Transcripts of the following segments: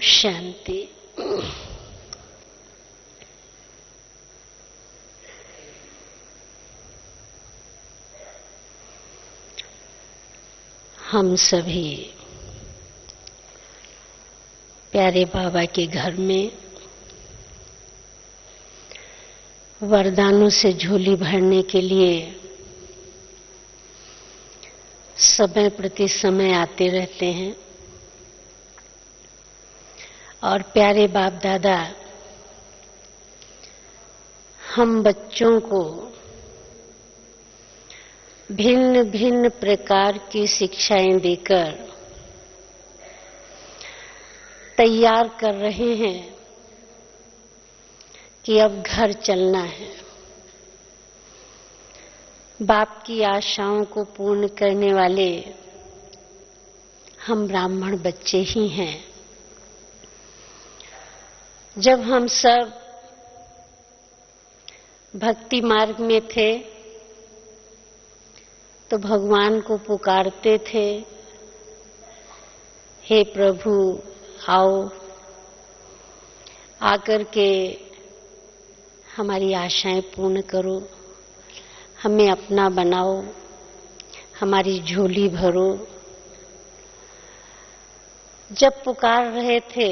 शांति। हम सभी प्यारे बाबा के घर में वरदानों से झोली भरने के लिए समय प्रति समय आते रहते हैं और प्यारे बाप दादा हम बच्चों को भिन्न भिन्न प्रकार की शिक्षाएं देकर तैयार कर रहे हैं कि अब घर चलना है। बाप की आशाओं को पूर्ण करने वाले हम ब्राह्मण बच्चे ही हैं। जब हम सब भक्ति मार्ग में थे तो भगवान को पुकारते थे, हे प्रभु आओ, आकर के हमारी आशाएं पूर्ण करो, हमें अपना बनाओ, हमारी झोली भरो। जब पुकार रहे थे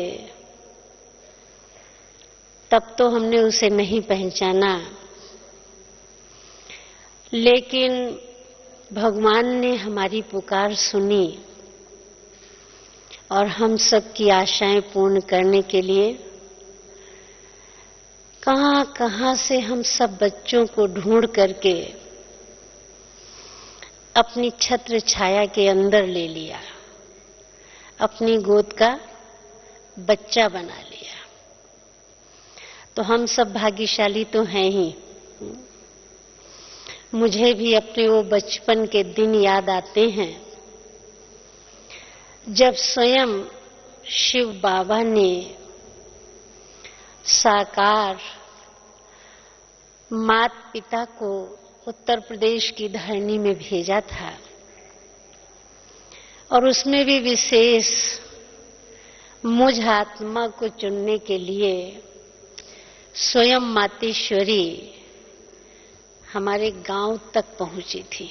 तब तो हमने उसे नहीं पहचाना, लेकिन भगवान ने हमारी पुकार सुनी और हम सब की आशाएं पूर्ण करने के लिए कहां से हम सब बच्चों को ढूंढ करके अपनी छत्र छाया के अंदर ले लिया, अपनी गोद का बच्चा बना लिया। तो हम सब भाग्यशाली तो हैं ही। मुझे भी अपने वो बचपन के दिन याद आते हैं जब स्वयं शिव बाबा ने साकार माता पिता को उत्तर प्रदेश की धरनी में भेजा था और उसमें भी विशेष मुझ आत्मा को चुनने के लिए स्वयं मातेश्वरी हमारे गांव तक पहुंची थी।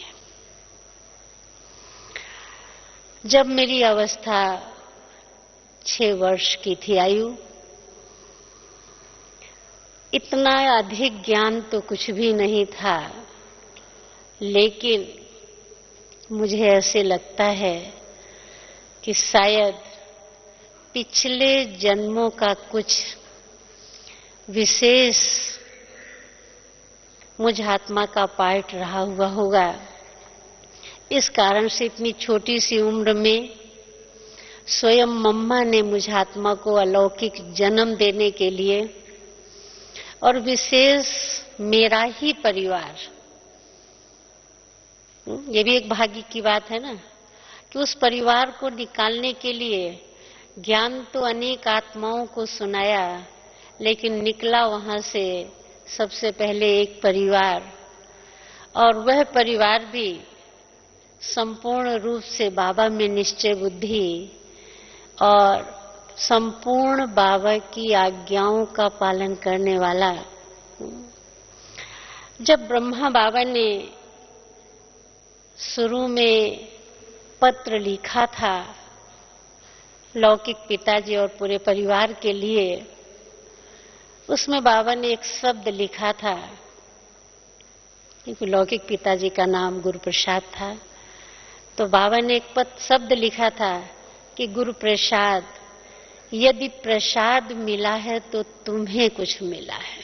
जब मेरी अवस्था 6 वर्ष की थी आयु, इतना अधिक ज्ञान तो कुछ भी नहीं था, लेकिन मुझे ऐसे लगता है कि शायद पिछले जन्मों का कुछ विशेष मुझ आत्मा का पार्ट रहा हुआ होगा। इस कारण से इतनी छोटी सी उम्र में स्वयं मम्मा ने मुझ आत्मा को अलौकिक जन्म देने के लिए और विशेष मेरा ही परिवार, ये भी एक भाग्य की बात है ना, कि उस परिवार को निकालने के लिए ज्ञान तो अनेक आत्माओं को सुनाया, लेकिन निकला वहां से सबसे पहले एक परिवार, और वह परिवार भी संपूर्ण रूप से बाबा में निश्चय बुद्धि और संपूर्ण बाबा की आज्ञाओं का पालन करने वाला। जब ब्रह्मा बाबा ने शुरू में पत्र लिखा था लौकिक पिताजी और पूरे परिवार के लिए, उसमें बाबा ने एक शब्द लिखा था, क्योंकि लौकिक पिताजी का नाम गुरु प्रसाद था, तो बाबा ने एक शब्द लिखा था कि गुरु प्रसाद, यदि प्रसाद मिला है तो तुम्हें कुछ मिला है।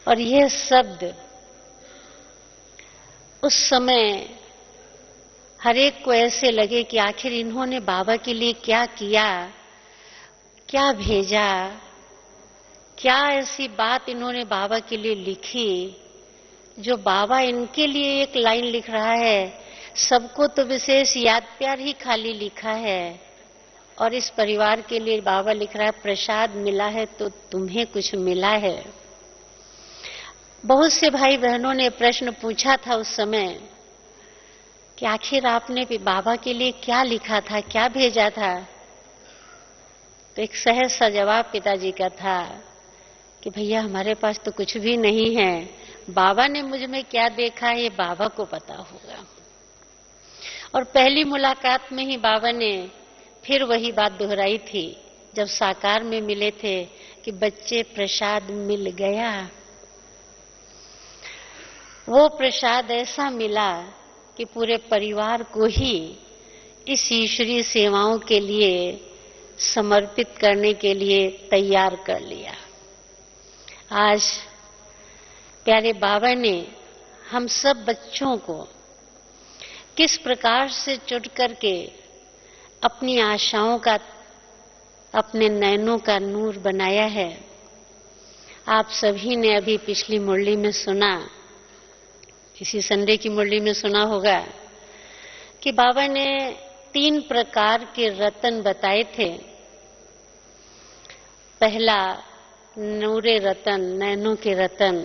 और यह शब्द उस समय हर एक को ऐसे लगे कि आखिर इन्होंने बाबा के लिए क्या किया, क्या भेजा, क्या ऐसी बात इन्होंने बाबा के लिए लिखी जो बाबा इनके लिए एक लाइन लिख रहा है। सबको तो विशेष याद प्यार ही खाली लिखा है, और इस परिवार के लिए बाबा लिख रहा है प्रसाद मिला है तो तुम्हें कुछ मिला है। बहुत से भाई बहनों ने प्रश्न पूछा था उस समय कि आखिर आपने भी बाबा के लिए क्या लिखा था, क्या भेजा था। तो एक सहज सा जवाब पिताजी का था कि भैया हमारे पास तो कुछ भी नहीं है, बाबा ने मुझ में क्या देखा है ये बाबा को पता होगा। और पहली मुलाकात में ही बाबा ने फिर वही बात दोहराई थी जब साकार में मिले थे कि बच्चे प्रसाद मिल गया। वो प्रसाद ऐसा मिला कि पूरे परिवार को ही इस ईश्वरीय सेवाओं के लिए समर्पित करने के लिए तैयार कर लिया। आज प्यारे बाबा ने हम सब बच्चों को किस प्रकार से जुट करके अपनी आशाओं का, अपने नैनों का नूर बनाया है। आप सभी ने अभी पिछली मुरली में सुना, इसी संडे की मुरली में सुना होगा कि बाबा ने 3 प्रकार के रतन बताए थे। पहला नूरे रतन, नैनों के रतन।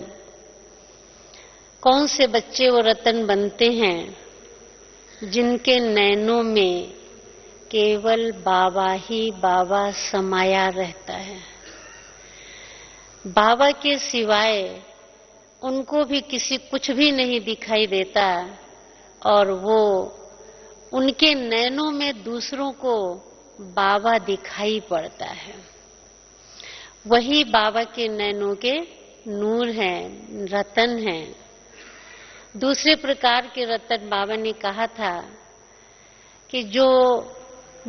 कौन से बच्चे वो रतन बनते हैं जिनके नैनों में केवल बाबा ही बाबा समाया रहता है। बाबा के सिवाय उनको भी किसी कुछ भी नहीं दिखाई देता और वो उनके नैनों में दूसरों को बाबा दिखाई पड़ता है। वही बाबा के नैनों के नूर हैं, रतन हैं। दूसरे प्रकार के रतन बाबा ने कहा था कि जो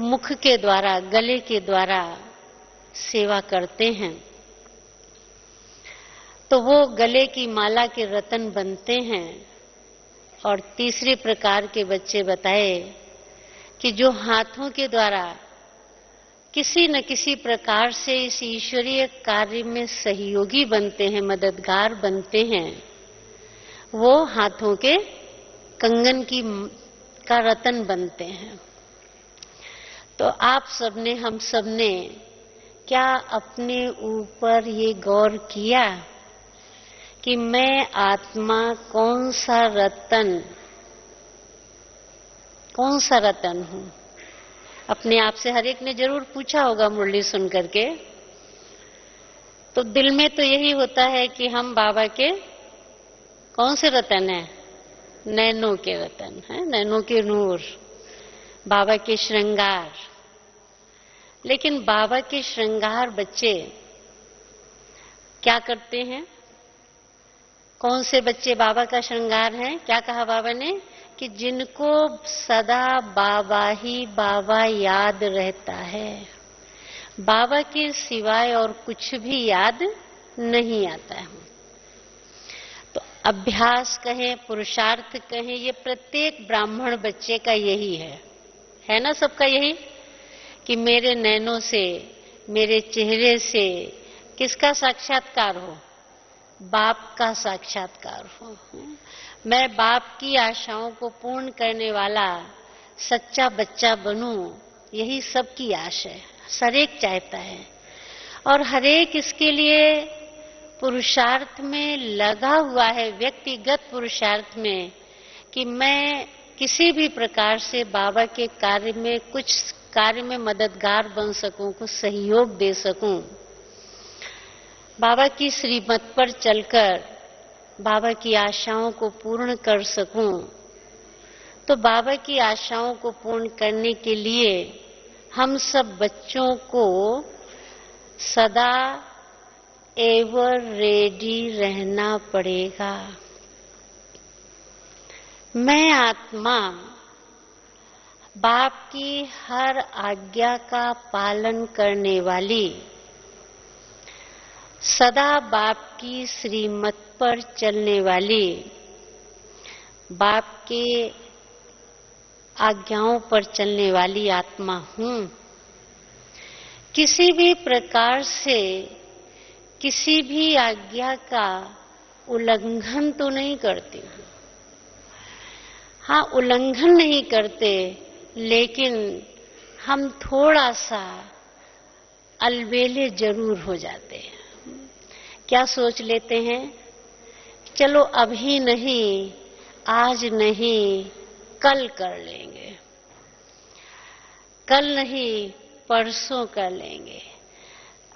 मुख के द्वारा, गले के द्वारा सेवा करते हैं तो वो गले की माला के रतन बनते हैं। और तीसरे प्रकार के बच्चे बताए कि जो हाथों के द्वारा किसी न किसी प्रकार से इस ईश्वरीय कार्य में सहयोगी बनते हैं, मददगार बनते हैं, वो हाथों के कंगन का रतन बनते हैं। तो आप सबने, हम सबने क्या अपने ऊपर ये गौर किया कि मैं आत्मा कौन सा रतन हूं? अपने आप से हर एक ने जरूर पूछा होगा मुरली सुन करके। तो दिल में तो यही होता है कि हम बाबा के कौन से रतन हैं? नैनों के रतन हैं, नैनों के नूर, बाबा के श्रृंगार। लेकिन बाबा के श्रृंगार बच्चे क्या करते हैं? कौन से बच्चे बाबा का श्रृंगार हैं? क्या कहा बाबा ने कि जिनको सदा बाबा ही बाबा याद रहता है, बाबा के सिवाय और कुछ भी याद नहीं आता है। तो अभ्यास कहें, पुरुषार्थ कहें, ये प्रत्येक ब्राह्मण बच्चे का यही है ना? सबका यही कि मेरे नैनों से, मेरे चेहरे से किसका साक्षात्कार हो? बाप का साक्षात्कार हो। मैं बाप की आशाओं को पूर्ण करने वाला सच्चा बच्चा बनूं, यही सबकी आश है, हर एक चाहता है। और हर एक इसके लिए पुरुषार्थ में लगा हुआ है, व्यक्तिगत पुरुषार्थ में, कि मैं किसी भी प्रकार से बाबा के कार्य में, कुछ कार्य में मददगार बन सकूं, कुछ सहयोग दे सकूं, बाबा की श्रीमत पर चलकर बाबा की आशाओं को पूर्ण कर सकूं। तो बाबा की आशाओं को पूर्ण करने के लिए हम सब बच्चों को सदा एवर रेडी रहना पड़ेगा। मैं आत्मा बाप की हर आज्ञा का पालन करने वाली, सदा बाप की श्रीमत पर चलने वाली, बाप के आज्ञाओं पर चलने वाली आत्मा हूं। किसी भी प्रकार से किसी भी आज्ञा का उल्लंघन तो नहीं करती हूं। हाँ, उल्लंघन नहीं करते, लेकिन हम थोड़ा सा अलबेले जरूर हो जाते हैं। क्या सोच लेते हैं? चलो अभी नहीं, आज नहीं, कल कर लेंगे। कल नहीं परसों कर लेंगे,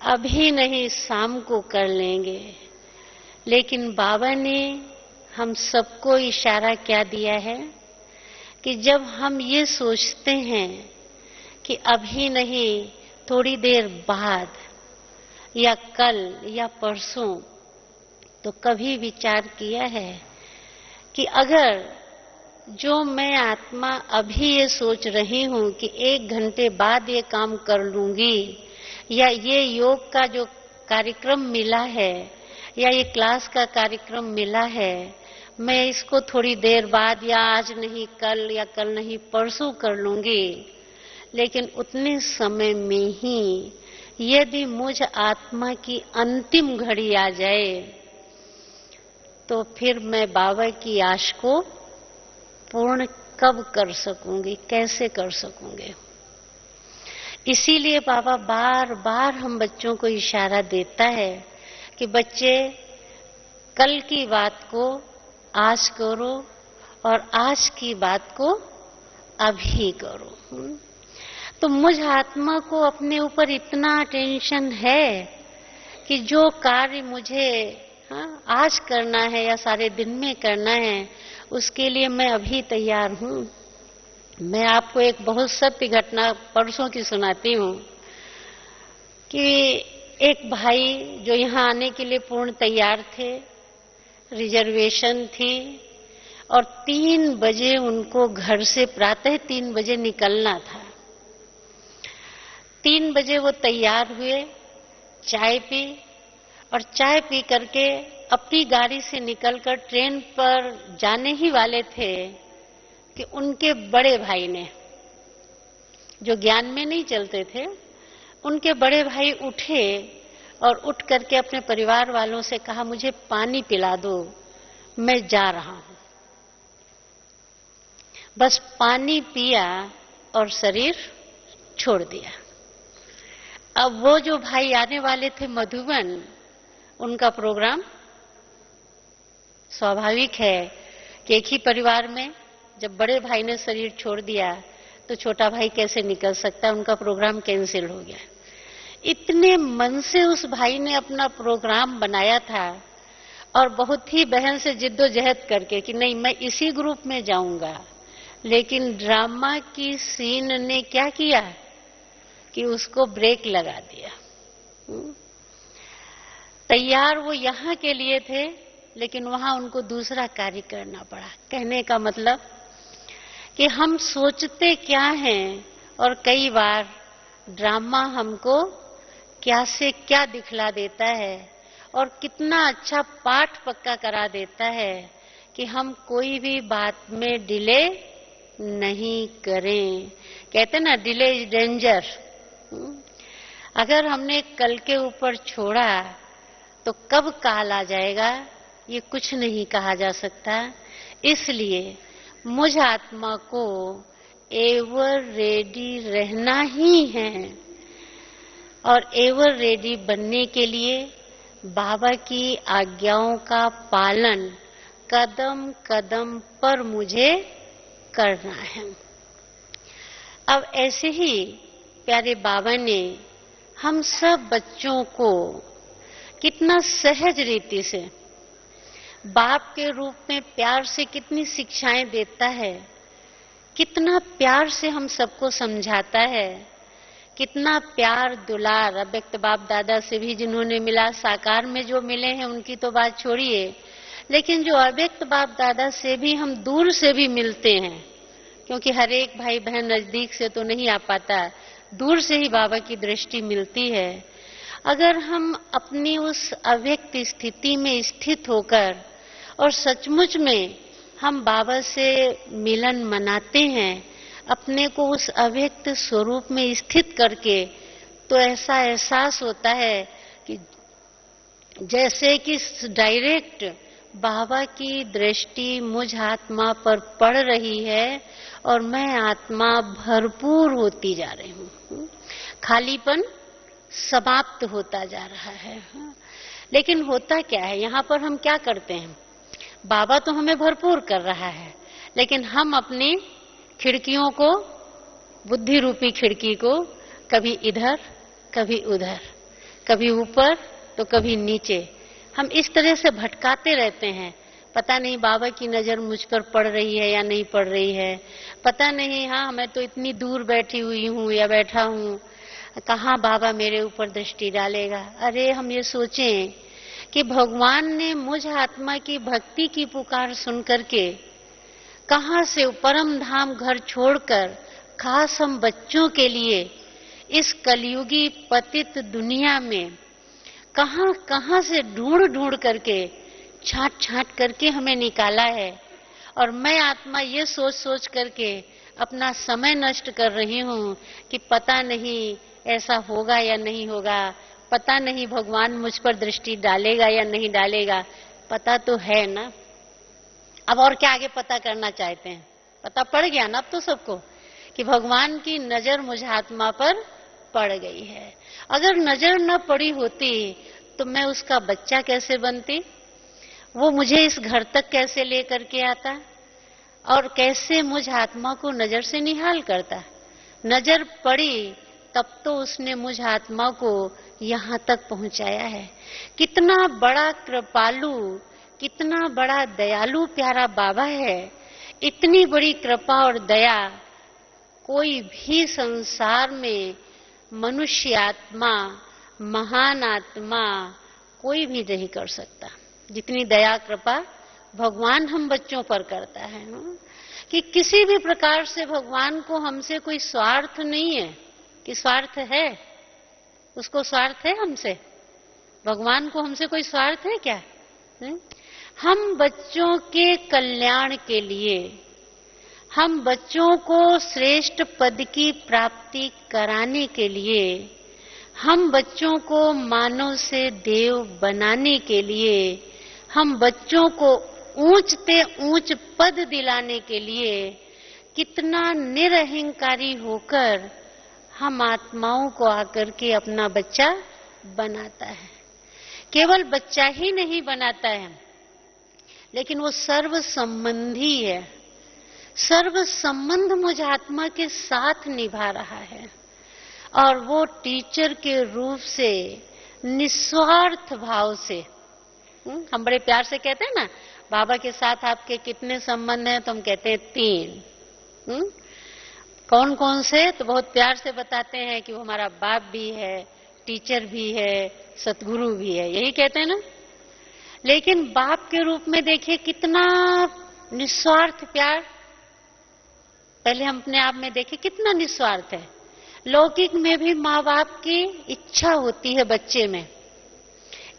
अभी नहीं शाम को कर लेंगे। लेकिन बाबा ने हम सबको इशारा क्या दिया है कि जब हम ये सोचते हैं कि अभी नहीं, थोड़ी देर बाद या कल या परसों, तो कभी विचार किया है कि अगर जो मैं आत्मा अभी ये सोच रही हूं कि 1 घंटे बाद ये काम कर लूंगी, या ये योग का जो कार्यक्रम मिला है या ये क्लास का कार्यक्रम मिला है, मैं इसको थोड़ी देर बाद या आज नहीं कल या कल नहीं परसों कर लूंगी, लेकिन उतने समय में ही यदि मुझ आत्मा की अंतिम घड़ी आ जाए तो फिर मैं बाबा की आश को पूर्ण कब कर सकूंगी, कैसे कर सकूंगी। इसीलिए बाबा बार बार हम बच्चों को इशारा देता है कि बच्चे कल की बात को आज करो और आज की बात को अभी करो। तो मुझ आत्मा को अपने ऊपर इतना टेंशन है कि जो कार्य मुझे आज करना है या सारे दिन में करना है, उसके लिए मैं अभी तैयार हूं। मैं आपको एक बहुत सत्य घटना परसों की सुनाती हूं कि एक भाई जो यहाँ आने के लिए पूर्ण तैयार थे, रिजर्वेशन थी, और 3 बजे उनको घर से प्रातः 3 बजे निकलना था। 3 बजे वो तैयार हुए, चाय पी, और चाय पी करके अपनी गाड़ी से निकलकर ट्रेन पर जाने ही वाले थे कि उनके बड़े भाई ने, जो ज्ञान में नहीं चलते थे, उनके बड़े भाई उठे और उठ करके अपने परिवार वालों से कहा, मुझे पानी पिला दो, मैं जा रहा हूं। बस पानी पिया और शरीर छोड़ दिया। अब वो जो भाई आने वाले थे मधुबन, उनका प्रोग्राम, स्वाभाविक है कि एक ही परिवार में जब बड़े भाई ने शरीर छोड़ दिया तो छोटा भाई कैसे निकल सकता है, उनका प्रोग्राम कैंसिल हो गया। इतने मन से उस भाई ने अपना प्रोग्राम बनाया था और बहुत ही बहन से जिद्दोजहद करके कि नहीं मैं इसी ग्रुप में जाऊंगा, लेकिन ड्रामा की सीन ने क्या किया कि उसको ब्रेक लगा दिया। तैयार वो यहाँ के लिए थे, लेकिन वहां उनको दूसरा कार्य करना पड़ा। कहने का मतलब कि हम सोचते क्या हैं और कई बार ड्रामा हमको क्या से क्या दिखला देता है और कितना अच्छा पाठ पक्का करा देता है कि हम कोई भी बात में डिले नहीं करें। कहते ना, डिले इज डेंजर। अगर हमने कल के ऊपर छोड़ा तो कब काल आ जाएगा ये कुछ नहीं कहा जा सकता। इसलिए मुझ आत्मा को एवर रेडी रहना ही है, और एवर रेडी बनने के लिए बाबा की आज्ञाओं का पालन कदम कदम पर मुझे करना है। अब ऐसे ही प्यारे बाबा ने हम सब बच्चों को कितना सहज रीति से बाप के रूप में प्यार से कितनी शिक्षाएं देता है, कितना प्यार से हम सबको समझाता है, कितना प्यार दुलार। अव्यक्त बाप दादा से भी जिन्होंने मिला, साकार में जो मिले हैं उनकी तो बात छोड़िए, लेकिन जो अव्यक्त बाप दादा से भी हम दूर से भी मिलते हैं, क्योंकि हर एक भाई बहन नजदीक से तो नहीं आ पाता, दूर से ही बाबा की दृष्टि मिलती है। अगर हम अपनी उस अव्यक्त स्थिति में स्थित होकर और सचमुच में हम बाबा से मिलन मनाते हैं, अपने को उस अव्यक्त स्वरूप में स्थित करके, तो ऐसा एहसास होता है कि जैसे कि डायरेक्ट बाबा की दृष्टि मुझ आत्मा पर पड़ रही है और मैं आत्मा भरपूर होती जा रही हूँ, खालीपन समाप्त होता जा रहा है। लेकिन होता क्या है, यहाँ पर हम क्या करते हैं, बाबा तो हमें भरपूर कर रहा है, लेकिन हम अपनी खिड़कियों को, बुद्धि रूपी खिड़की को कभी इधर, कभी उधर, कभी ऊपर तो कभी नीचे। हम इस तरह से भटकाते रहते हैं। पता नहीं बाबा की नजर मुझ पर पड़ रही है या नहीं पड़ रही है, पता नहीं। हाँ, मैं तो इतनी दूर बैठी हुई हूँ या बैठा हूँ, कहाँ बाबा मेरे ऊपर दृष्टि डालेगा। अरे हम ये सोचें कि भगवान ने मुझ आत्मा की भक्ति की पुकार सुन करके कहाँ से परम धाम घर छोड़कर खास हम बच्चों के लिए इस कलयुगी पतित दुनिया में कहाँ कहाँ से ढूंढ ढूंढ करके छांट छांट करके हमें निकाला है। और मैं आत्मा ये सोच सोच करके अपना समय नष्ट कर रही हूँ कि पता नहीं ऐसा होगा या नहीं होगा, पता नहीं भगवान मुझ पर दृष्टि डालेगा या नहीं डालेगा। पता तो है ना, अब और क्या आगे पता करना चाहते हैं? पता पड़ गया ना अब तो सबको कि भगवान की नजर मुझ आत्मा पर पड़ गई है। अगर नजर न पड़ी होती तो मैं उसका बच्चा कैसे बनती, वो मुझे इस घर तक कैसे लेकर के आता और कैसे मुझ आत्मा को नजर से निहाल करता। नजर पड़ी तब तो उसने मुझ आत्मा को यहाँ तक पहुंचाया है। कितना बड़ा कृपालु, कितना बड़ा दयालु प्यारा बाबा है। इतनी बड़ी कृपा और दया कोई भी संसार में मनुष्य आत्मा, महान आत्मा कोई भी नहीं कर सकता, जितनी दया कृपा भगवान हम बच्चों पर करता है। कि किसी भी प्रकार से भगवान को हमसे कोई स्वार्थ नहीं है। कि स्वार्थ है? उसको स्वार्थ है हमसे? भगवान को हमसे कोई स्वार्थ है क्या? हम बच्चों के कल्याण के लिए, हम बच्चों को श्रेष्ठ पद की प्राप्ति कराने के लिए, हम बच्चों को मानव से देव बनाने के लिए, हम बच्चों को ऊंचते ऊंच पद दिलाने के लिए कितना निरहंकारी होकर हम आत्माओं को आकर के अपना बच्चा बनाता है। केवल बच्चा ही नहीं बनाता है, लेकिन वो सर्व संबंधी है। सर्व संबंध मुझ आत्मा के साथ निभा रहा है और वो टीचर के रूप से निस्वार्थ भाव से, हम बड़े प्यार से कहते हैं ना, बाबा के साथ आपके कितने संबंध हैं? तो हम कहते हैं 3। कौन कौन से? तो बहुत प्यार से बताते हैं कि वो हमारा बाप भी है, टीचर भी है, सतगुरु भी है, यही कहते हैं ना। लेकिन बाप के रूप में देखिए कितना निस्वार्थ प्यार। पहले हम अपने आप में देखें कितना निस्वार्थ है। लौकिक में भी माँ बाप की इच्छा होती है बच्चे में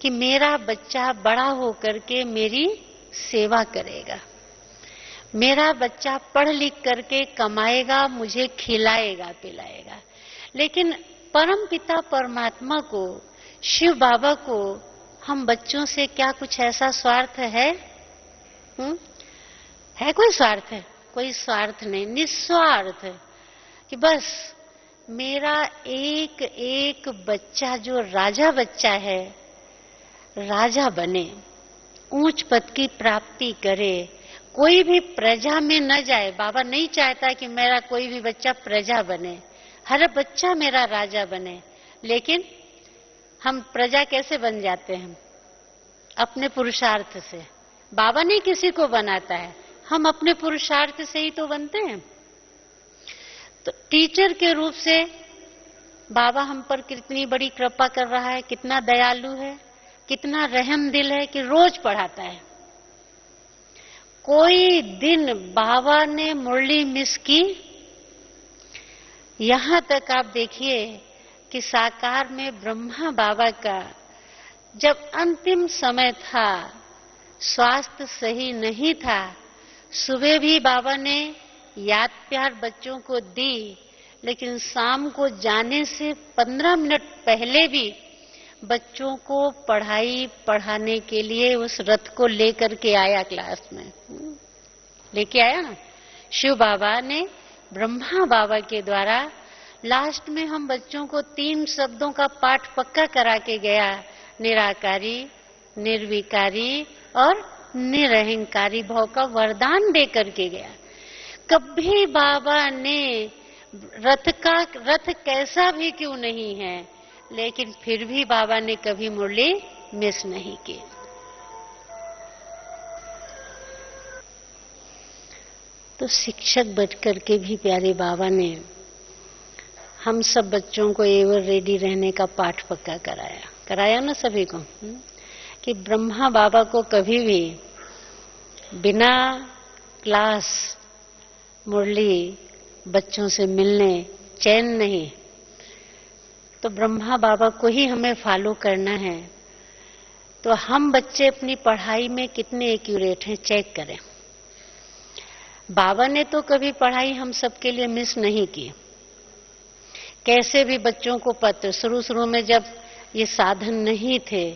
कि मेरा बच्चा बड़ा होकर के मेरी सेवा करेगा, मेरा बच्चा पढ़ लिख करके कमाएगा, मुझे खिलाएगा पिलाएगा। लेकिन परम पिता परमात्मा को, शिव बाबा को हम बच्चों से क्या कुछ ऐसा स्वार्थ है? है कोई स्वार्थ? है कोई स्वार्थ नहीं। निस्वार्थ कि बस मेरा एक एक बच्चा जो राजा बच्चा है, राजा बने, ऊंच पद की प्राप्ति करे, कोई भी प्रजा में न जाए। बाबा नहीं चाहता कि मेरा कोई भी बच्चा प्रजा बने, हर बच्चा मेरा राजा बने। लेकिन हम प्रजा कैसे बन जाते हैं? अपने पुरुषार्थ से। बाबा नहीं किसी को बनाता है, हम अपने पुरुषार्थ से ही तो बनते हैं। तो टीचर के रूप से बाबा हम पर कितनी बड़ी कृपा कर रहा है, कितना दयालु है, कितना रहम दिल है कि रोज पढ़ाता है। कोई दिन बाबा ने मुरली मिस की? यहां तक आप देखिए कि साकार में ब्रह्मा बाबा का जब अंतिम समय था, स्वास्थ्य सही नहीं था, सुबह भी बाबा ने याद प्यार बच्चों को दी, लेकिन शाम को जाने से 15 मिनट पहले भी बच्चों को पढ़ाई पढ़ाने के लिए उस रथ को लेकर के आया, क्लास में लेके आया ना। शिव बाबा ने ब्रह्मा बाबा के द्वारा लास्ट में हम बच्चों को 3 शब्दों का पाठ पक्का करा के गया, निराकारी, निर्विकारी और निरहंकारी भाव का वरदान दे करके गया। कभी बाबा ने रथ कैसा भी क्यों नहीं है, लेकिन फिर भी बाबा ने कभी मुरली मिस नहीं की। तो शिक्षक बनकर के भी प्यारे बाबा ने हम सब बच्चों को एवर रेडी रहने का पाठ पक्का कराया ना सभी को, कि ब्रह्मा बाबा को कभी भी बिना क्लास मुरली बच्चों से मिलने चैन नहीं। तो ब्रह्मा बाबा को ही हमें फॉलो करना है। तो हम बच्चे अपनी पढ़ाई में कितने एक्यूरेट हैं चेक करें। बाबा ने तो कभी पढ़ाई हम सबके लिए मिस नहीं की। कैसे भी बच्चों को पत्र, शुरू में जब ये साधन नहीं थे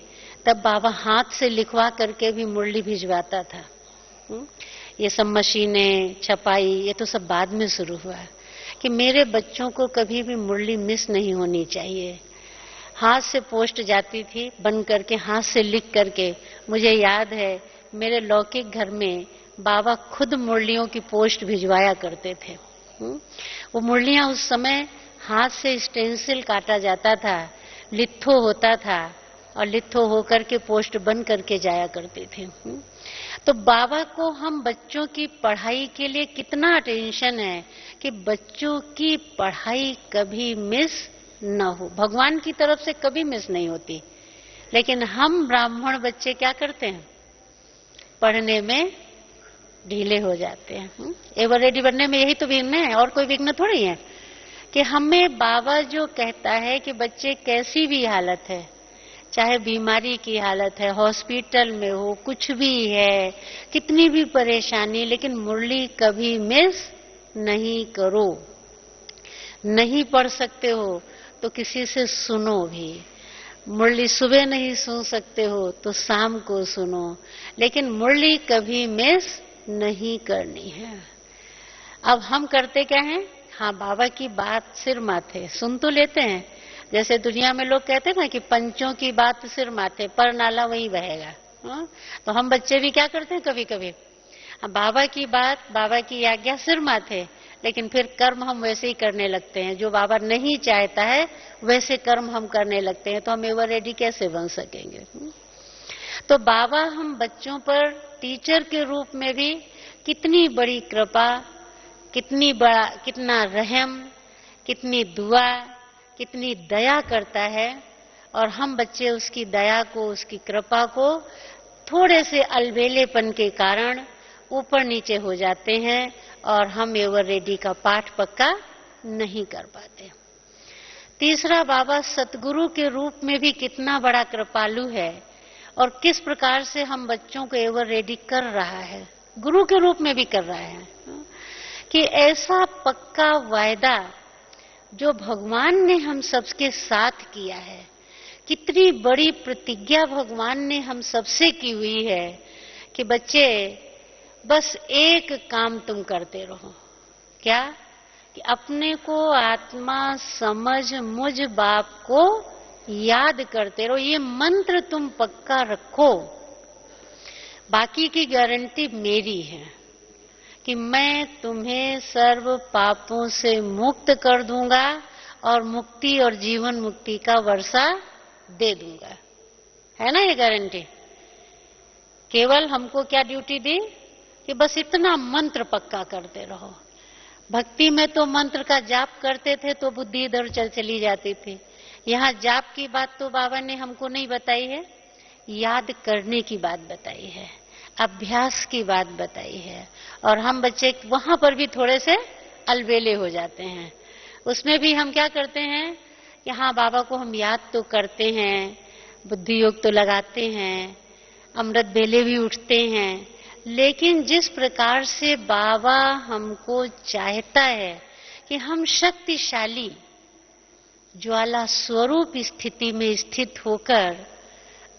तब बाबा हाथ से लिखवा करके भी मुरली भिजवाता था। ये सब मशीनें, छपाई, ये तो सब बाद में शुरू हुआ कि मेरे बच्चों को कभी भी मुरली मिस नहीं होनी चाहिए। हाथ से पोस्ट जाती थी, बन करके हाथ से लिख करके। मुझे याद है मेरे लौकिक घर में बाबा खुद मुरलियों की पोस्ट भिजवाया करते थे। वो मुरलियां उस समय हाथ से स्टेंसिल काटा जाता था, लिथो होता था और लिथो होकर के पोस्ट बन करके जाया करते थे। तो बाबा को हम बच्चों की पढ़ाई के लिए कितना अटेंशन है कि बच्चों की पढ़ाई कभी मिस न हो। भगवान की तरफ से कभी मिस नहीं होती, लेकिन हम ब्राह्मण बच्चे क्या करते हैं, पढ़ने में ढीले हो जाते हैं। एवर रेडी बनने में यही तो विघ्न है, और कोई विघ्न थोड़ी है। कि हमें बाबा जो कहता है कि बच्चे कैसी भी हालत है, चाहे बीमारी की हालत है, हॉस्पिटल में हो, कुछ भी है, कितनी भी परेशानी, लेकिन मुरली कभी मिस नहीं करो। नहीं पढ़ सकते हो तो किसी से सुनो भी। मुरली सुबह नहीं सुन सकते हो तो शाम को सुनो, लेकिन मुरली कभी मिस नहीं करनी है। अब हम करते क्या हैं, हाँ बाबा की बात सिर माथे सुन तो लेते हैं। जैसे दुनिया में लोग कहते हैं ना कि पंचों की बात सिर माथे, पर नाला वहीं बहेगा। तो हम बच्चे भी क्या करते हैं कभी कभी, बाबा की बात, बाबा की आज्ञा सिर माथे, लेकिन फिर कर्म हम वैसे ही करने लगते हैं। जो बाबा नहीं चाहता है वैसे कर्म हम करने लगते हैं। तो हम एवर रेडी कैसे बन सकेंगे। तो बाबा हम बच्चों पर टीचर के रूप में भी कितनी बड़ी कृपा, कितना रहम, कितनी दुआ, कितनी दया करता है। और हम बच्चे उसकी दया को, उसकी कृपा को थोड़े से अलबेलेपन के कारण ऊपर नीचे हो जाते हैं और हम एवर रेडी का पाठ पक्का नहीं कर पाते। तीसरा, बाबा सतगुरु के रूप में भी कितना बड़ा कृपालु है और किस प्रकार से हम बच्चों को एवर रेडी कर रहा है, गुरु के रूप में भी कर रहा है। कि ऐसा पक्का वायदा जो भगवान ने हम सबके साथ किया है, कितनी बड़ी प्रतिज्ञा भगवान ने हम सबसे की हुई है कि बच्चे बस एक काम तुम करते रहो। क्या? कि अपने को आत्मा समझ मुझ बाप को याद करते रहो। ये मंत्र तुम पक्का रखो, बाकी की गारंटी मेरी है कि मैं तुम्हें सर्व पापों से मुक्त कर दूंगा और मुक्ति और जीवन मुक्ति का वर्षा दे दूंगा। है ना ये गारंटी? केवल हमको क्या ड्यूटी दी कि बस इतना मंत्र पक्का करते रहो। भक्ति में तो मंत्र का जाप करते थे तो बुद्धि इधर चली जाती थी। यहाँ जाप की बात तो बाबा ने हमको नहीं बताई है, याद करने की बात बताई है, अभ्यास की बात बताई है। और हम बच्चे वहां पर भी थोड़े से अलबेले हो जाते हैं। उसमें भी हम क्या करते हैं कि हाँ बाबा को हम याद तो करते हैं, बुद्धि योग तो लगाते हैं, अमृत बेले भी उठते हैं, लेकिन जिस प्रकार से बाबा हमको चाहता है कि हम शक्तिशाली ज्वाला स्वरूप स्थिति में स्थित होकर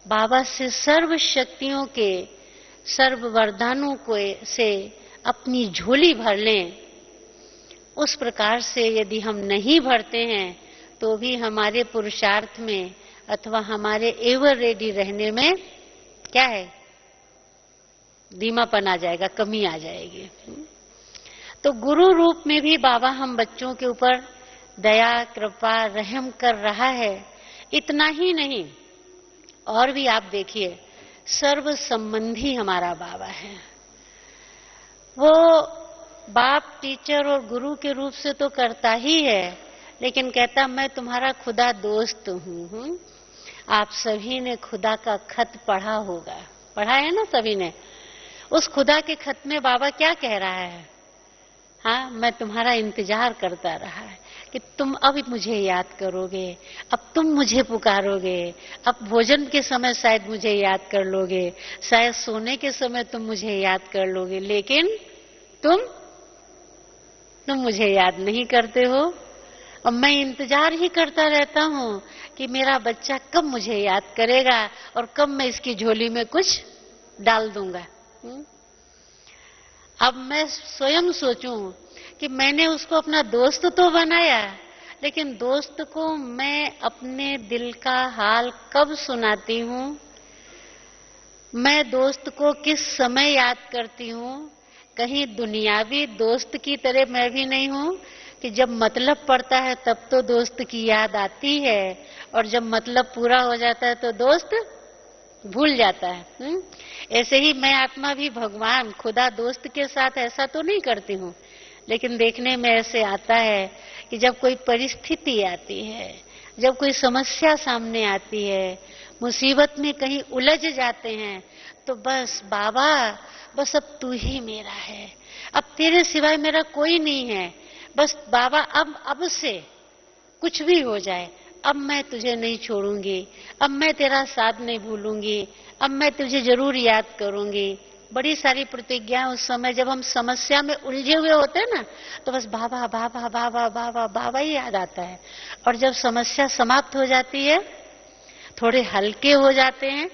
बाबा से सर्व शक्तियों के, सर्व वरदानों को से अपनी झोली भर लें, उस प्रकार से यदि हम नहीं भरते हैं तो भी हमारे पुरुषार्थ में अथवा हमारे एवर रेडी रहने में क्या है, धीमापन आ जाएगा, कमी आ जाएगी। तो गुरु रूप में भी बाबा हम बच्चों के ऊपर दया, कृपा, रहम कर रहा है। इतना ही नहीं, और भी आप देखिए, सर्व संबंधी हमारा बाबा है। वो बाप, टीचर और गुरु के रूप से तो करता ही है, लेकिन कहता मैं तुम्हारा खुदा दोस्त हूं। आप सभी ने खुदा का खत पढ़ा होगा, पढ़ा है ना सभी ने। उस खुदा के खत में बाबा क्या कह रहा है? हाँ, मैं तुम्हारा इंतजार करता रहा है कि तुम अब मुझे याद करोगे, अब तुम मुझे पुकारोगे, अब भोजन के समय शायद मुझे याद कर लोगे, शायद सोने के समय तुम मुझे याद कर लोगे, लेकिन तुम मुझे याद नहीं करते हो। और मैं इंतजार ही करता रहता हूं कि मेरा बच्चा कब मुझे याद करेगा और कब मैं इसकी झोली में कुछ डाल दूंगा। अब मैं स्वयं सोचूं कि मैंने उसको अपना दोस्त तो बनाया, लेकिन दोस्त को मैं अपने दिल का हाल कब सुनाती हूं, मैं दोस्त को किस समय याद करती हूं। कहीं दुनियावी दोस्त की तरह मैं भी नहीं हूं कि जब मतलब पड़ता है तब तो दोस्त की याद आती है और जब मतलब पूरा हो जाता है तो दोस्त भूल जाता है। ऐसे ही मैं आत्मा भी भगवान खुदा दोस्त के साथ ऐसा तो नहीं करती हूँ, लेकिन देखने में ऐसे आता है कि जब कोई परिस्थिति आती है, जब कोई समस्या सामने आती है, मुसीबत में कहीं उलझ जाते हैं, तो बस बाबा, बस अब तू ही मेरा है, अब तेरे सिवाय मेरा कोई नहीं है। बस बाबा अब से कुछ भी हो जाए, अब मैं तुझे नहीं छोड़ूंगी, अब मैं तेरा साथ नहीं भूलूंगी, अब मैं तुझे जरूर याद करूंगी। बड़ी सारी प्रतिज्ञा उस समय जब हम समस्या में उलझे हुए होते हैं ना, तो बस बाबा बाबा बाबा बाबा बाबा ही याद आता है। और जब समस्या समाप्त हो जाती है, थोड़े हल्के हो जाते हैं।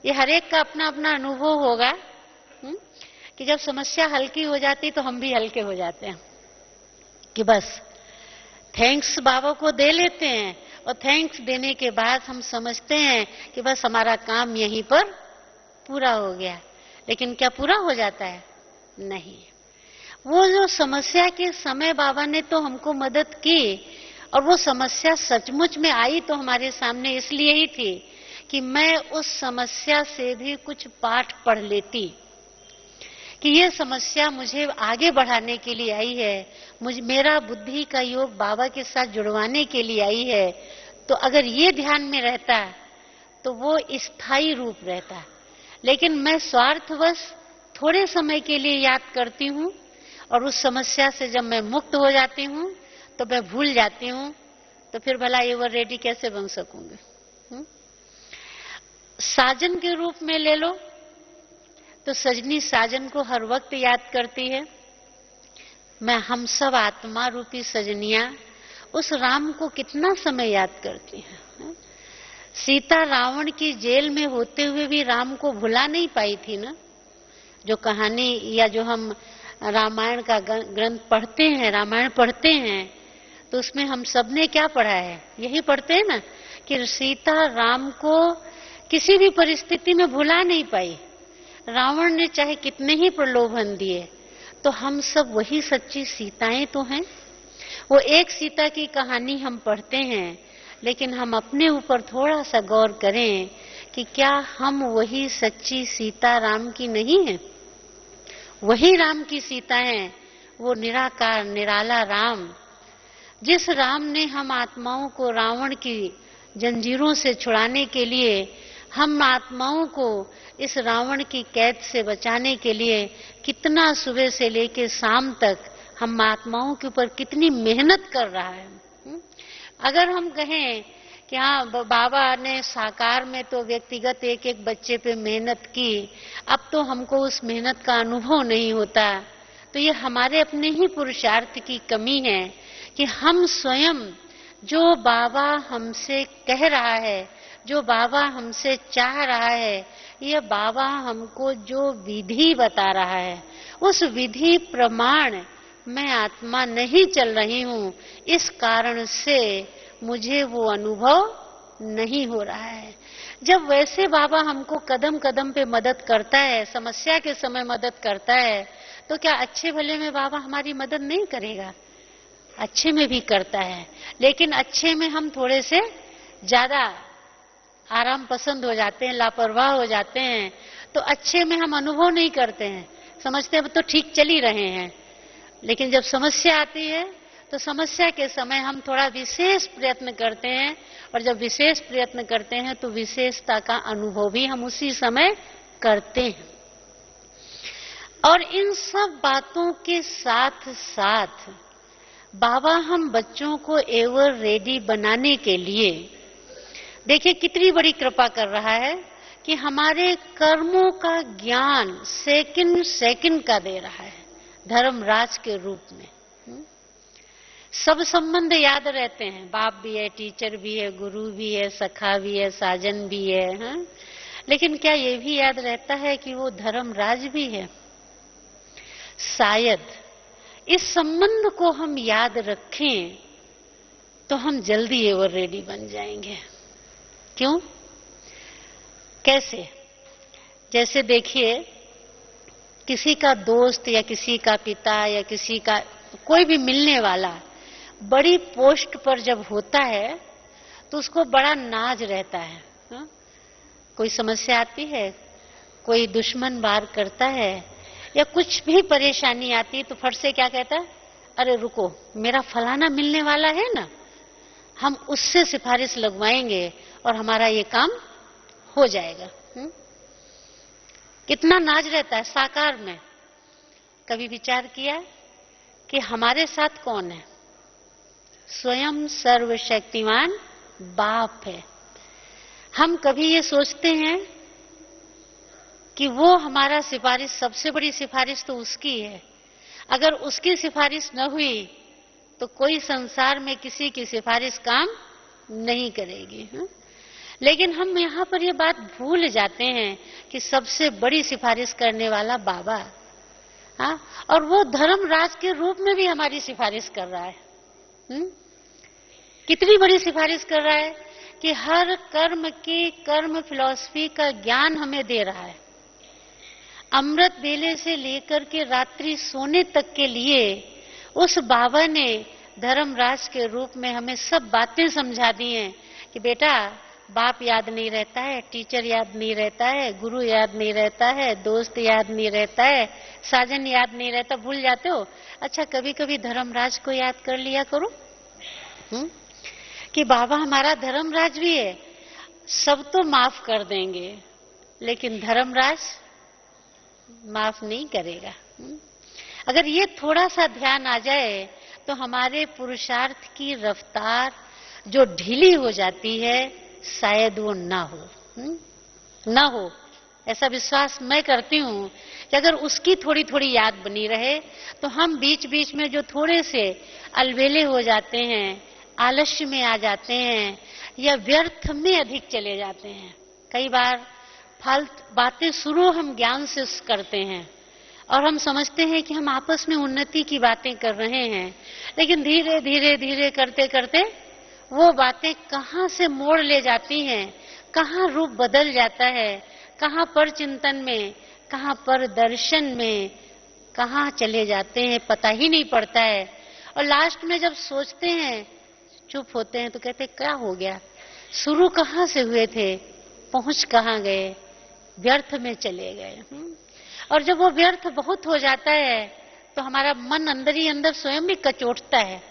ये हर एक का अपना अपना अनुभव होगा कि जब समस्या हल्की हो जाती तो हम भी हल्के हो जाते हैं कि बस थैंक्स बाबा को दे लेते हैं, और थैंक्स देने के बाद हम समझते हैं कि बस हमारा काम यहीं पर पूरा हो गया। लेकिन क्या पूरा हो जाता है? नहीं। वो जो समस्या के समय बाबा ने तो हमको मदद की, और वो समस्या सचमुच में आई तो हमारे सामने इसलिए ही थी कि मैं उस समस्या से भी कुछ पाठ पढ़ लेती, कि ये समस्या मुझे आगे बढ़ाने के लिए आई है, मेरा बुद्धि का योग बाबा के साथ जुड़वाने के लिए आई है। तो अगर ये ध्यान में रहता तो वो स्थायी रूप रहता। लेकिन मैं स्वार्थवश थोड़े समय के लिए याद करती हूँ, और उस समस्या से जब मैं मुक्त हो जाती हूँ तो मैं भूल जाती हूँ, तो फिर भला एवर रेडी कैसे बन सकूंगी। साजन के रूप में ले लो तो सजनी साजन को हर वक्त याद करती है। मैं हम सब आत्मा रूपी सजनियां उस राम को कितना समय याद करती हैं। सीता रावण की जेल में होते हुए भी राम को भुला नहीं पाई थी ना। जो कहानी या जो हम रामायण का ग्रंथ पढ़ते हैं, रामायण पढ़ते हैं, तो उसमें हम सब ने क्या पढ़ा है? यही पढ़ते हैं ना कि सीता राम को किसी भी परिस्थिति में भुला नहीं पाई। रावण ने चाहे कितने ही प्रलोभन दिए, तो हम सब वही सच्ची सीताएं तो हैं। वो एक सीता की कहानी हम पढ़ते हैं, लेकिन हम अपने ऊपर थोड़ा सा गौर करें कि क्या हम वही सच्ची सीता राम की नहीं है? वही राम की सीता हैं, वो निराकार निराला राम, जिस राम ने हम आत्माओं को रावण की जंजीरों से छुड़ाने के लिए, हम आत्माओं को इस रावण की कैद से बचाने के लिए कितना सुबह से लेकर शाम तक हम आत्माओं के ऊपर कितनी मेहनत कर रहा है। अगर हम कहें कि हाँ बाबा ने साकार में तो व्यक्तिगत एक एक बच्चे पे मेहनत की, अब तो हमको उस मेहनत का अनुभव नहीं होता, तो ये हमारे अपने ही पुरुषार्थ की कमी है कि हम स्वयं जो बाबा हमसे कह रहा है, जो बाबा हमसे चाह रहा है, ये बाबा हमको जो विधि बता रहा है, उस विधि प्रमाण मैं आत्मा नहीं चल रही हूँ। इस कारण से मुझे वो अनुभव नहीं हो रहा है। जब वैसे बाबा हमको कदम कदम पे मदद करता है, समस्या के समय मदद करता है, तो क्या अच्छे भले में बाबा हमारी मदद नहीं करेगा? अच्छे में भी करता है, लेकिन अच्छे में हम थोड़े से ज्यादा आराम पसंद हो जाते हैं, लापरवाह हो जाते हैं, तो अच्छे में हम अनुभव नहीं करते हैं, समझते हैं तो ठीक चल ही रहे हैं। लेकिन जब समस्या आती है तो समस्या के समय हम थोड़ा विशेष प्रयत्न करते हैं, और जब विशेष प्रयत्न करते हैं तो विशेषता का अनुभव भी हम उसी समय करते हैं। और इन सब बातों के साथ साथ बाबा हम बच्चों को एवर रेडी बनाने के लिए देखिए कितनी बड़ी कृपा कर रहा है कि हमारे कर्मों का ज्ञान सेकंड सेकंड का दे रहा है धर्मराज के रूप में। सब संबंध याद रहते हैं, बाप भी है, टीचर भी है, गुरु भी है, सखा भी है, साजन भी है, हाँ? लेकिन क्या ये भी याद रहता है कि वो धर्मराज भी है? शायद इस संबंध को हम याद रखें तो हम जल्दी एवर रेडी बन जाएंगे। क्यों? कैसे? जैसे देखिए, किसी का दोस्त या किसी का पिता या किसी का कोई भी मिलने वाला बड़ी पोस्ट पर जब होता है तो उसको बड़ा नाज रहता है, हा? कोई समस्या आती है, कोई दुश्मन वार करता है या कुछ भी परेशानी आती है तो फट से क्या कहता है, अरे रुको, मेरा फलाना मिलने वाला है ना, हम उससे सिफारिश लगवाएंगे और हमारा ये काम हो जाएगा। कितना नाज रहता है साकार में। कभी विचार किया कि हमारे साथ कौन है? स्वयं सर्वशक्तिमान बाप है। हम कभी ये सोचते हैं कि वो हमारा सिफारिश, सबसे बड़ी सिफारिश तो उसकी है, अगर उसकी सिफारिश न हुई तो कोई संसार में किसी की सिफारिश काम नहीं करेगी, हा? लेकिन हम यहाँ पर ये बात भूल जाते हैं कि सबसे बड़ी सिफारिश करने वाला बाबा, हाँ? और वो धर्मराज के रूप में भी हमारी सिफारिश कर रहा है। कितनी बड़ी सिफारिश कर रहा है कि हर कर्म की कर्म फिलॉसफी का ज्ञान हमें दे रहा है। अमृत वेले से लेकर के रात्रि सोने तक के लिए उस बाबा ने धर्मराज के रूप में हमें सब बातें समझा दी हैं कि बेटा, बाप याद नहीं रहता है, टीचर याद नहीं रहता है, गुरु याद नहीं रहता है, दोस्त याद नहीं रहता है, साजन याद नहीं रहता, भूल जाते हो। अच्छा, कभी कभी धर्मराज को याद कर लिया करो, कि बाबा हमारा धर्मराज भी है। सब तो माफ कर देंगे लेकिन धर्मराज माफ नहीं करेगा। अगर ये थोड़ा सा ध्यान आ जाए तो हमारे पुरुषार्थ की रफ्तार जो ढीली हो जाती है शायद वो ना हो। ऐसा विश्वास मैं करती हूँ कि अगर उसकी थोड़ी थोड़ी याद बनी रहे तो हम बीच बीच में जो थोड़े से अलबेले हो जाते हैं, आलस्य में आ जाते हैं या व्यर्थ में अधिक चले जाते हैं। कई बार फालतू बातें शुरू हम ज्ञान से करते हैं और हम समझते हैं कि हम आपस में उन्नति की बातें कर रहे हैं, लेकिन धीरे धीरे धीरे करते करते वो बातें कहाँ से मोड़ ले जाती हैं, कहाँ रूप बदल जाता है, कहाँ पर चिंतन में, कहाँ पर दर्शन में, कहाँ चले जाते हैं पता ही नहीं पड़ता है। और लास्ट में जब सोचते हैं, चुप होते हैं तो कहते क्या हो गया, शुरू कहाँ से हुए थे, पहुंच कहाँ गए, व्यर्थ में चले गए। और जब वो व्यर्थ बहुत हो जाता है तो हमारा मन अंदर ही अंदर स्वयं भी कचोटता है,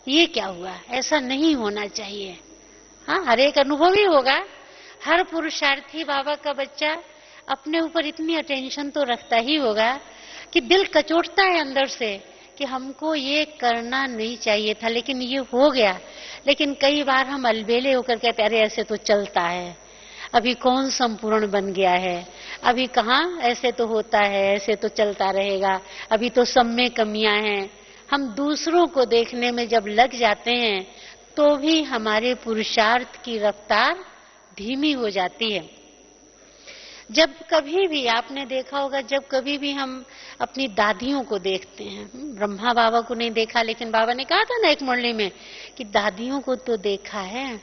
ये क्या हुआ, ऐसा नहीं होना चाहिए। हाँ, हर एक अनुभव ही होगा। हर पुरुषार्थी बाबा का बच्चा अपने ऊपर इतनी अटेंशन तो रखता ही होगा कि दिल कचोटता है अंदर से कि हमको ये करना नहीं चाहिए था लेकिन ये हो गया। लेकिन कई बार हम अलबेले होकर कहते अरे ऐसे तो चलता है, अभी कौन संपूर्ण बन गया है, अभी कहाँ, ऐसे तो होता है, ऐसे तो चलता रहेगा, अभी तो सब में कमियां हैं। हम दूसरों को देखने में जब लग जाते हैं तो भी हमारे पुरुषार्थ की रफ्तार धीमी हो जाती है। जब कभी भी आपने देखा होगा, जब कभी भी हम अपनी दादियों को देखते हैं, ब्रह्मा बाबा को नहीं देखा लेकिन बाबा ने कहा था ना एक मुरली में कि दादियों को तो देखा है,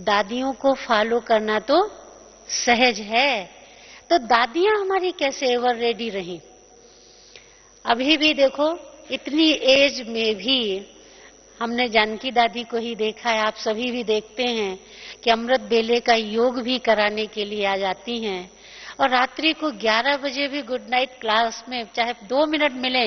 दादियों को फॉलो करना तो सहज है। तो दादियां हमारी कैसे एवर रेडी रही। अभी भी देखो, इतनी एज में भी हमने जानकी दादी को ही देखा है, आप सभी भी देखते हैं कि अमृत बेले का योग भी कराने के लिए आ जाती हैं। और रात्रि को 11 बजे भी गुड नाइट क्लास में चाहे 2 मिनट मिले,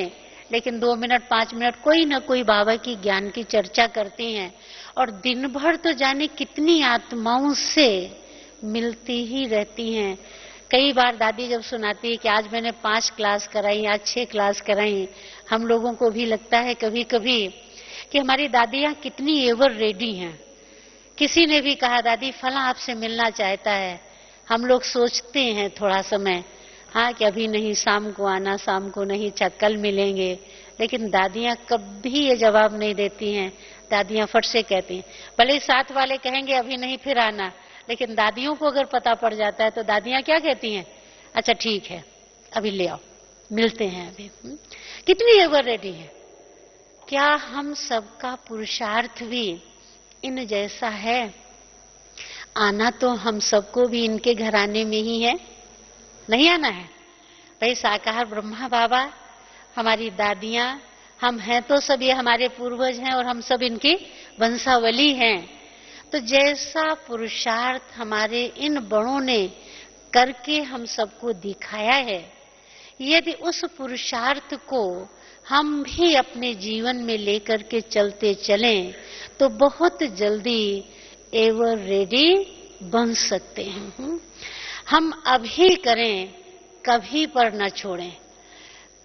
लेकिन 2 मिनट 5 मिनट कोई ना कोई बाबा की ज्ञान की चर्चा करती हैं। और दिन भर तो जाने कितनी आत्माओं से मिलती ही रहती हैं। कई बार दादी जब सुनाती है कि आज मैंने 5 क्लास कराई, आज 6 क्लास कराई, हम लोगों को भी लगता है कभी कभी कि हमारी दादियां कितनी एवर रेडी हैं। किसी ने भी कहा दादी फला आपसे मिलना चाहता है, हम लोग सोचते हैं थोड़ा समय, हाँ कि अभी नहीं, शाम को आना, शाम को नहीं, कल मिलेंगे। लेकिन दादियां कभी ये जवाब नहीं देती हैं। दादियां फट से कहती हैं, भले ही साथ वाले कहेंगे अभी नहीं फिर आना, लेकिन दादियों को अगर पता पड़ जाता है तो दादियां क्या कहती हैं, अच्छा ठीक है अभी ले आओ, मिलते हैं अभी। कितनी एवर रेडी है। क्या हम सबका पुरुषार्थ भी इन जैसा है? आना तो हम सबको भी इनके घराने में ही है, नहीं आना है भाई। साकार ब्रह्मा बाबा, हमारी दादियां, हम हैं तो सब ये हमारे पूर्वज हैं और हम सब इनकी वंशावली हैं। तो जैसा पुरुषार्थ हमारे इन बड़ों ने करके हम सबको दिखाया है, यदि उस पुरुषार्थ को हम भी अपने जीवन में लेकर के चलते चलें तो बहुत जल्दी एवर रेडी बन सकते हैं। हम अभी करें, कभी पर न छोड़ें।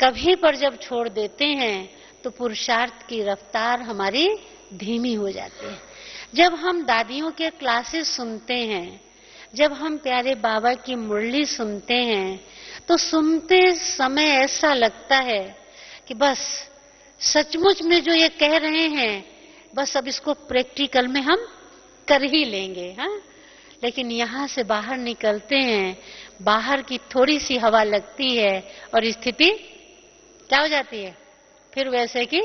कभी पर जब छोड़ देते हैं तो पुरुषार्थ की रफ्तार हमारी धीमी हो जाती है। जब हम दादियों के क्लासेस सुनते हैं, जब हम प्यारे बाबा की मुरली सुनते हैं, तो सुनते समय ऐसा लगता है कि बस सचमुच में जो ये कह रहे हैं, बस अब इसको प्रैक्टिकल में हम कर ही लेंगे। हाँ, लेकिन यहां से बाहर निकलते हैं, बाहर की थोड़ी सी हवा लगती है और स्थिति क्या हो जाती है, फिर वैसे की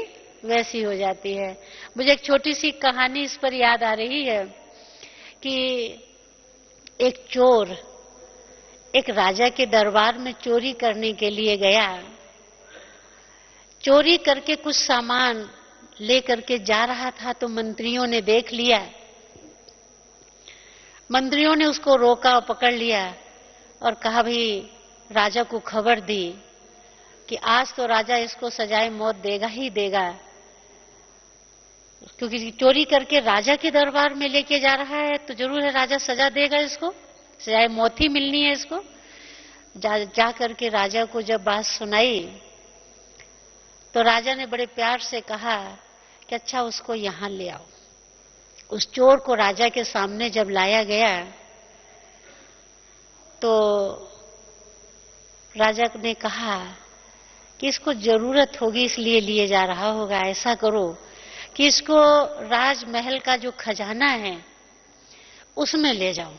वैसी हो जाती है। मुझे एक छोटी सी कहानी इस पर याद आ रही है कि एक चोर एक राजा के दरबार में चोरी करने के लिए गया। चोरी करके कुछ सामान लेकर के जा रहा था तो मंत्रियों ने देख लिया। मंत्रियों ने उसको रोका, पकड़ लिया और कहा भाई, राजा को खबर दी कि आज तो राजा इसको सजाए मौत देगा ही देगा, क्योंकि चोरी करके राजा के दरबार में लेके जा रहा है तो जरूर है राजा सजा देगा, इसको सजाए मौत ही मिलनी है इसको। जा करके राजा को जब बात सुनाई तो राजा ने बड़े प्यार से कहा कि अच्छा उसको यहां ले आओ। उस चोर को राजा के सामने जब लाया गया तो राजा ने कहा कि इसको जरूरत होगी इसलिए लिए जा रहा होगा, ऐसा करो कि इसको राजमहल का जो खजाना है उसमें ले जाओ।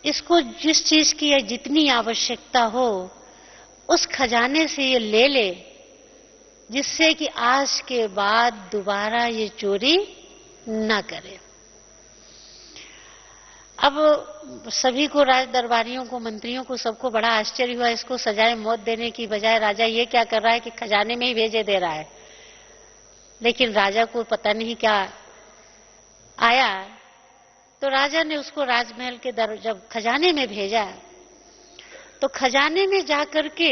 इसको जिस चीज की जितनी आवश्यकता हो उस खजाने से ये ले ले, जिससे कि आज के बाद दोबारा ये चोरी न करे। अब सभी को, राज दरबारियों को, मंत्रियों को, सबको बड़ा आश्चर्य हुआ। इसको सजाए मौत देने की बजाय राजा ये क्या कर रहा है कि खजाने में ही भेजे दे रहा है। लेकिन राजा को पता नहीं क्या आया, तो राजा ने उसको राजमहल के जब खजाने में भेजा तो खजाने में जाकर के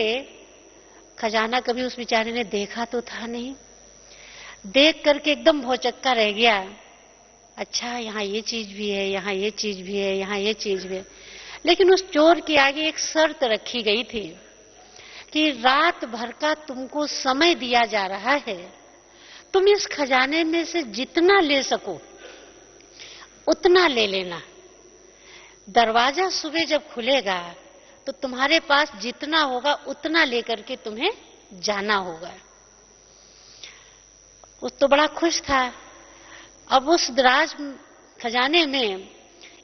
खजाना कभी उस बेचारे ने देखा तो था नहीं। देख करके एकदम भौचक्का रह गया। अच्छा, यहाँ ये चीज भी है, यहाँ ये चीज भी है, यहाँ ये चीज भी है। लेकिन उस चोर के आगे एक शर्त रखी गई थी कि रात भर का तुमको समय दिया जा रहा है, तुम इस खजाने में से जितना ले सको उतना ले लेना। दरवाजा सुबह जब खुलेगा तो तुम्हारे पास जितना होगा उतना लेकर के तुम्हें जाना होगा। उस तो बड़ा खुश था। अब उस राज खजाने में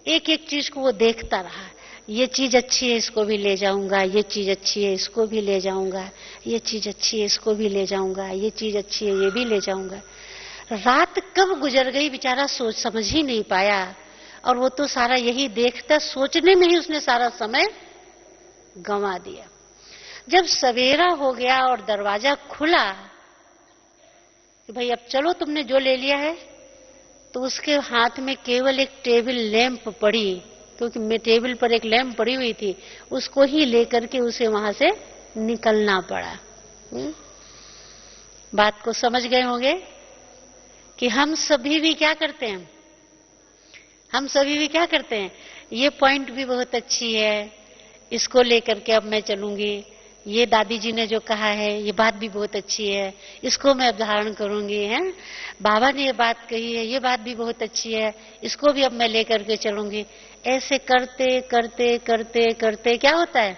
एक एक चीज को वो देखता रहा। ये चीज अच्छी है, इसको भी ले जाऊंगा, ये चीज अच्छी है, इसको भी ले जाऊंगा, ये चीज अच्छी है, इसको भी ले जाऊंगा, ये चीज अच्छी है, ये भी ले जाऊंगा। रात कब गुजर गई बेचारा सोच समझ ही नहीं पाया। और वो तो सारा यही देखता, सोचने में ही उसने सारा समय गंवा दिया। जब सवेरा हो गया और दरवाजा खुला कि भाई अब चलो, तुमने जो ले लिया है, तो उसके हाथ में केवल एक टेबल लैंप पड़ी, क्योंकि मैं टेबल पर एक लैंप पड़ी हुई थी, उसको ही लेकर के उसे वहां से निकलना पड़ा। बात को समझ गए होंगे कि हम सभी भी क्या करते हैं, हम सभी भी क्या करते हैं। ये पॉइंट भी बहुत अच्छी है, इसको लेकर के अब मैं चलूंगी। ये दादी जी ने जो कहा है ये बात भी बहुत अच्छी है, इसको मैं अब धारण करूंगी। है बाबा ने ये बात कही है, ये बात भी बहुत अच्छी है, इसको भी अब मैं लेकर के चलूंगी। ऐसे करते करते करते करते क्या होता है,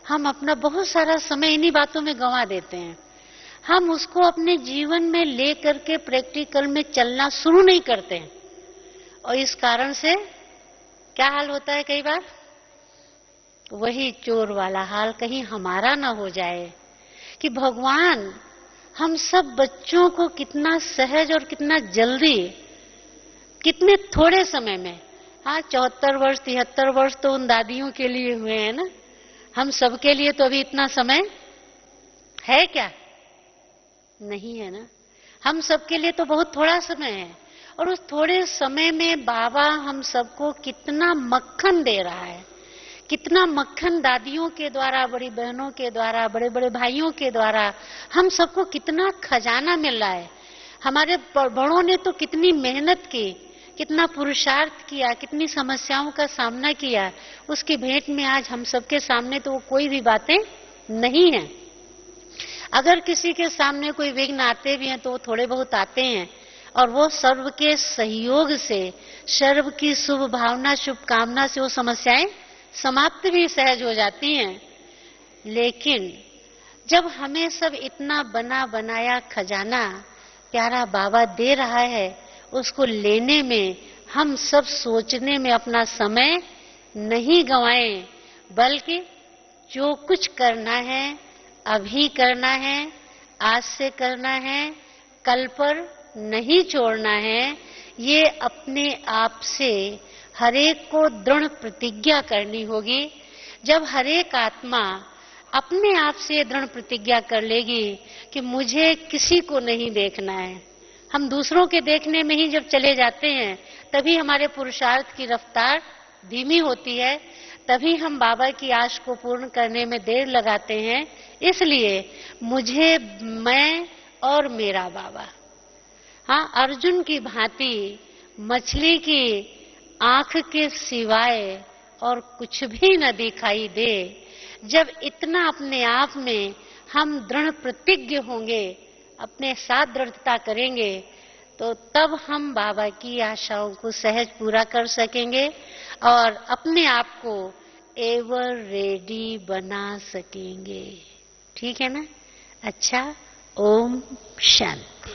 हम अपना बहुत सारा समय इन्हीं बातों में गंवा देते हैं। हम उसको अपने जीवन में लेकर के प्रैक्टिकल में चलना शुरू नहीं करते हैं, और इस कारण से क्या हाल होता है, कई बार वही चोर वाला हाल कहीं हमारा ना हो जाए कि भगवान हम सब बच्चों को कितना सहज और कितना जल्दी, कितने थोड़े समय में, हाँ 74 वर्ष 73 वर्ष तो उन दादियों के लिए हुए हैं ना, हम सबके लिए तो अभी इतना समय है क्या, नहीं है ना। हम सबके लिए तो बहुत थोड़ा समय है, और उस थोड़े समय में बाबा हम सबको कितना मक्खन दे रहा है, कितना मक्खन दादियों के द्वारा, बड़ी बहनों के द्वारा, बड़े बड़े भाइयों के द्वारा हम सबको कितना खजाना मिल रहा है। हमारे बड़ों ने तो कितनी मेहनत की, कितना पुरुषार्थ किया, कितनी समस्याओं का सामना किया, उसकी भेंट में आज हम सबके सामने तो कोई भी बातें नहीं है। अगर किसी के सामने कोई विघ्न आते भी हैं तो वो थोड़े बहुत आते हैं, और वो सर्व के सहयोग से, सर्व की शुभ भावना शुभकामना से वो समस्याएं समाप्त भी सहज हो जाती हैं। लेकिन जब हमें सब इतना बना बनाया खजाना प्यारा बाबा दे रहा है, उसको लेने में हम सब सोचने में अपना समय नहीं गंवाएं, बल्कि जो कुछ करना है अभी करना है, आज से करना है, कल पर नहीं छोड़ना है। ये अपने आप से हरेक को दृढ़ प्रतिज्ञा करनी होगी। जब हरेक आत्मा अपने आप से दृढ़ प्रतिज्ञा कर लेगी कि मुझे किसी को नहीं देखना है, हम दूसरों के देखने में ही जब चले जाते हैं तभी हमारे पुरुषार्थ की रफ्तार धीमी होती है, तभी हम बाबा की आश को पूर्ण करने में देर लगाते हैं। इसलिए मुझे, मैं और मेरा बाबा, हाँ अर्जुन की भांति मछली की आंख के सिवाय और कुछ भी न दिखाई दे, जब इतना अपने आप में हम दृढ़ प्रतिज्ञ होंगे, अपने साथ दृढ़ता करेंगे, तो तब हम बाबा की आशाओं को सहज पूरा कर सकेंगे और अपने आप को एवर रेडी बना सकेंगे। ठीक है ना। अच्छा, ओम शांति।